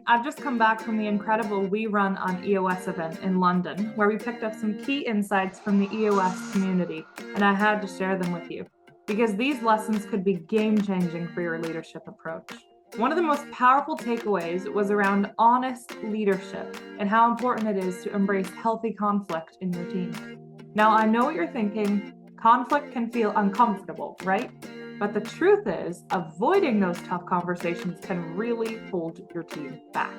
I've just come back from the incredible We Run on EOS event in London, where we picked up some key insights from the EOS community, and I had to share them with you, because these lessons could be game-changing for your leadership approach. One of the most powerful takeaways was around honest leadership and how important it is to embrace healthy conflict in your team. Now, I know what you're thinking. Conflict can feel uncomfortable, right? But the truth is, avoiding those tough conversations can really hold your team back.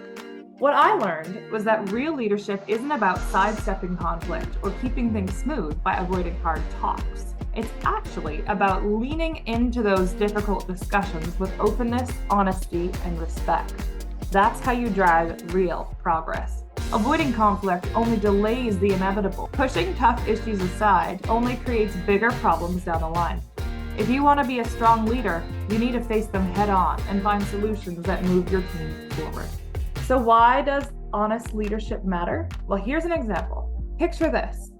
What I learned was that real leadership isn't about sidestepping conflict or keeping things smooth by avoiding hard talks. It's actually about leaning into those difficult discussions with openness, honesty, and respect. That's how you drive real progress. Avoiding conflict only delays the inevitable. Pushing tough issues aside only creates bigger problems down the line. If you want to be a strong leader, you need to face them head on and find solutions that move your team forward. So why does honest leadership matter? Well, here's an example. Picture this.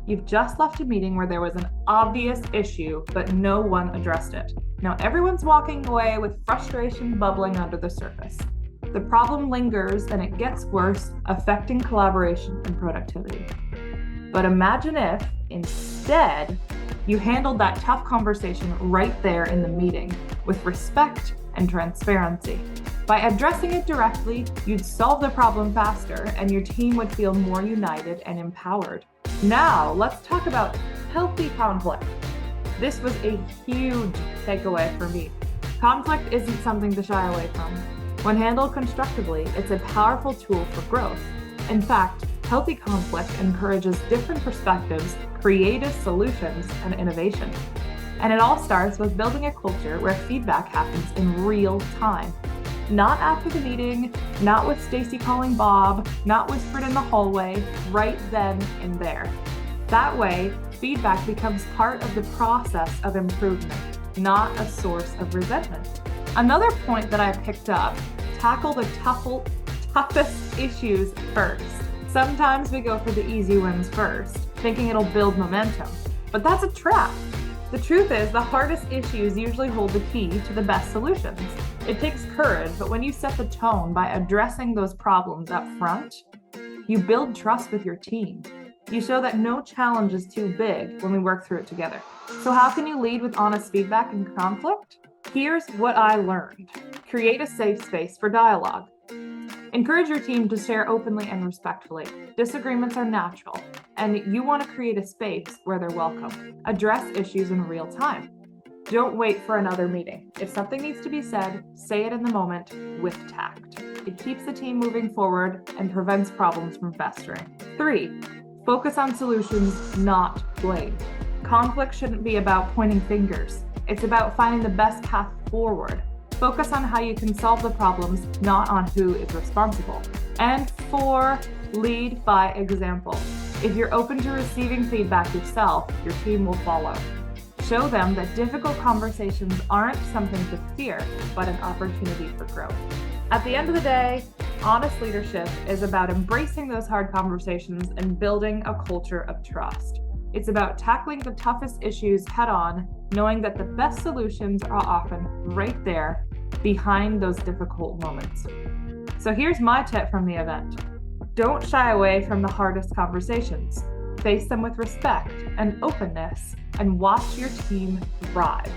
You've just left a meeting where there was an obvious issue, but no one addressed it. Now everyone's walking away with frustration bubbling under the surface. The problem lingers and it gets worse, affecting collaboration and productivity. But imagine if, instead, you handled that tough conversation right there in the meeting with respect and transparency. By addressing it directly, you'd solve the problem faster and your team would feel more united and empowered. Now, let's talk about healthy conflict. This was a huge takeaway for me. Conflict isn't something to shy away from. When handled constructively, it's a powerful tool for growth. In fact, healthy conflict encourages different perspectives, creative solutions, and innovation. And it all starts with building a culture where feedback happens in real time. Not after the meeting, not with Stacy calling Bob, not whispered in the hallway, right then and there. That way, feedback becomes part of the process of improvement, not a source of resentment. Another point that I picked up, tackle the toughest issues first. Sometimes we go for the easy wins first, thinking it'll build momentum, but that's a trap. The truth is, the hardest issues usually hold the key to the best solutions. It takes courage, but when you set the tone by addressing those problems up front, you build trust with your team. You show that no challenge is too big when we work through it together. So how can you lead with honest feedback in conflict? Here's what I learned. Create a safe space for dialogue. Encourage your team to share openly and respectfully. Disagreements are natural, and you want to create a space where they're welcome. Address issues in real time. Don't wait for another meeting. If something needs to be said, say it in the moment with tact. It keeps the team moving forward and prevents problems from festering. 3, focus on solutions, not blame. Conflict shouldn't be about pointing fingers. It's about finding the best path forward. Focus on how you can solve the problems, not on who is responsible. And 4, lead by example. If you're open to receiving feedback yourself, your team will follow. Show them that difficult conversations aren't something to fear, but an opportunity for growth. At the end of the day, honest leadership is about embracing those hard conversations and building a culture of trust. It's about tackling the toughest issues head on, knowing that the best solutions are often right there behind those difficult moments. So here's my tip from the event. Don't shy away from the hardest conversations. Face them with respect and openness and watch your team thrive.